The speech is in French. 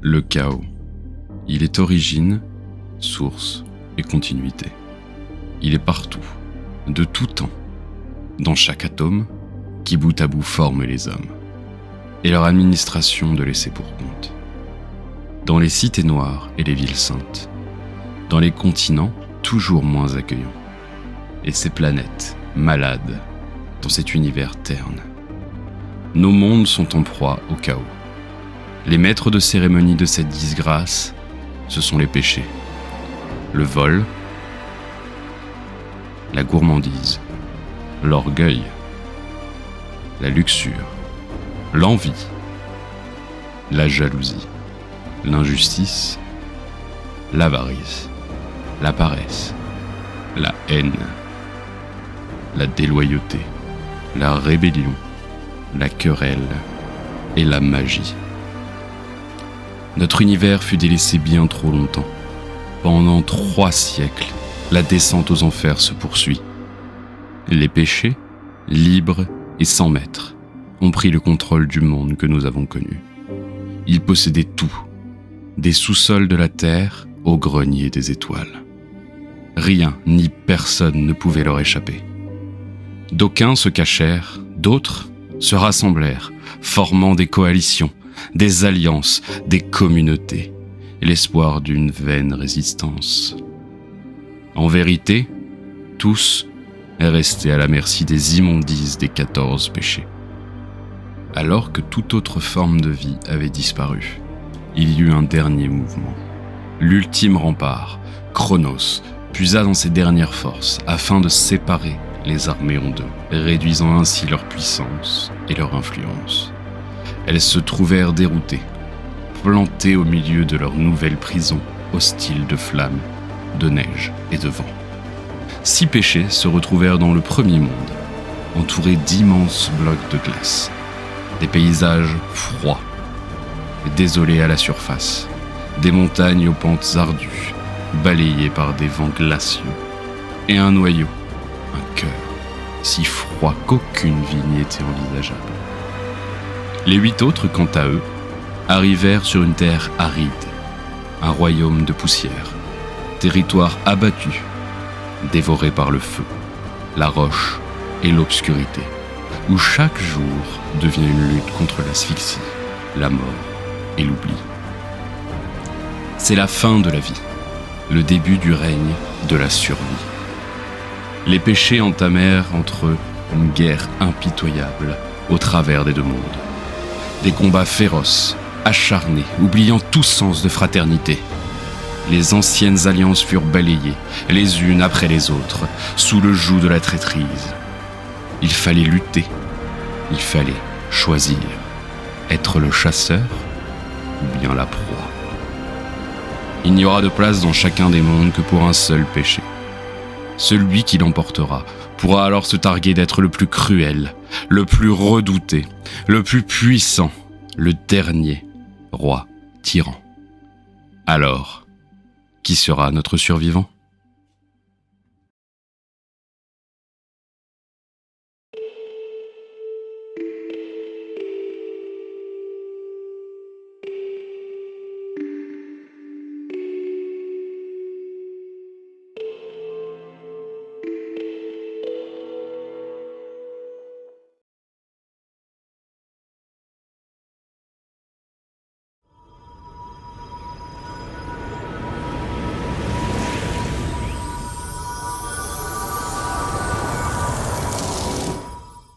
Le chaos. Il est origine, source et continuité. Il est partout, de tout temps, dans chaque atome qui bout à bout forme les hommes, et leur administration de laisser pour compte. Dans les cités noires et les villes saintes, dans les continents toujours moins accueillants, et ces planètes malades dans cet univers terne. Nos mondes sont en proie au chaos. Les maîtres de cérémonie de cette disgrâce, ce sont les péchés. Le vol, la gourmandise, l'orgueil, la luxure, l'envie, la jalousie, l'injustice, l'avarice, la paresse, la haine, la déloyauté, la rébellion, la querelle et la magie. Notre univers fut délaissé bien trop longtemps. Pendant 3 siècles, la descente aux enfers se poursuit. Les péchés, libres et sans maître, ont pris le contrôle du monde que nous avons connu. Ils possédaient tout, des sous-sols de la terre au grenier des étoiles. Rien ni personne ne pouvait leur échapper. D'aucuns se cachèrent, d'autres se rassemblèrent, formant des coalitions, des alliances, des communautés, l'espoir d'une vaine résistance. En vérité, tous restaient à la merci des immondices des 14 péchés. Alors que toute autre forme de vie avait disparu, il y eut un dernier mouvement. L'ultime rempart, Chronos, puisa dans ses dernières forces afin de séparer les armées en deux, réduisant ainsi leur puissance et leur influence. Elles se trouvèrent déroutées, plantées au milieu de leur nouvelle prison, hostile de flammes, de neige et de vent. 6 péchés se retrouvèrent dans le premier monde, entourés d'immenses blocs de glace, des paysages froids et désolés à la surface, des montagnes aux pentes ardues, balayées par des vents glaciaux, et un noyau, un cœur, si froid qu'aucune vie n'y était envisageable. Les 8 autres, quant à eux, arrivèrent sur une terre aride, un royaume de poussière, territoire abattu, dévoré par le feu, la roche et l'obscurité, où chaque jour devient une lutte contre l'asphyxie, la mort et l'oubli. C'est la fin de la vie, le début du règne de la survie. Les péchés entamèrent entre eux une guerre impitoyable au travers des 2 mondes. Des combats féroces, acharnés, oubliant tout sens de fraternité. Les anciennes alliances furent balayées, les unes après les autres, sous le joug de la traîtrise. Il fallait lutter, il fallait choisir, être le chasseur ou bien la proie. Il n'y aura de place dans chacun des mondes que pour un seul péché. Celui qui l'emportera pourra alors se targuer d'être le plus cruel, le plus redouté, le plus puissant, le dernier roi tyran. Alors, qui sera notre survivant ?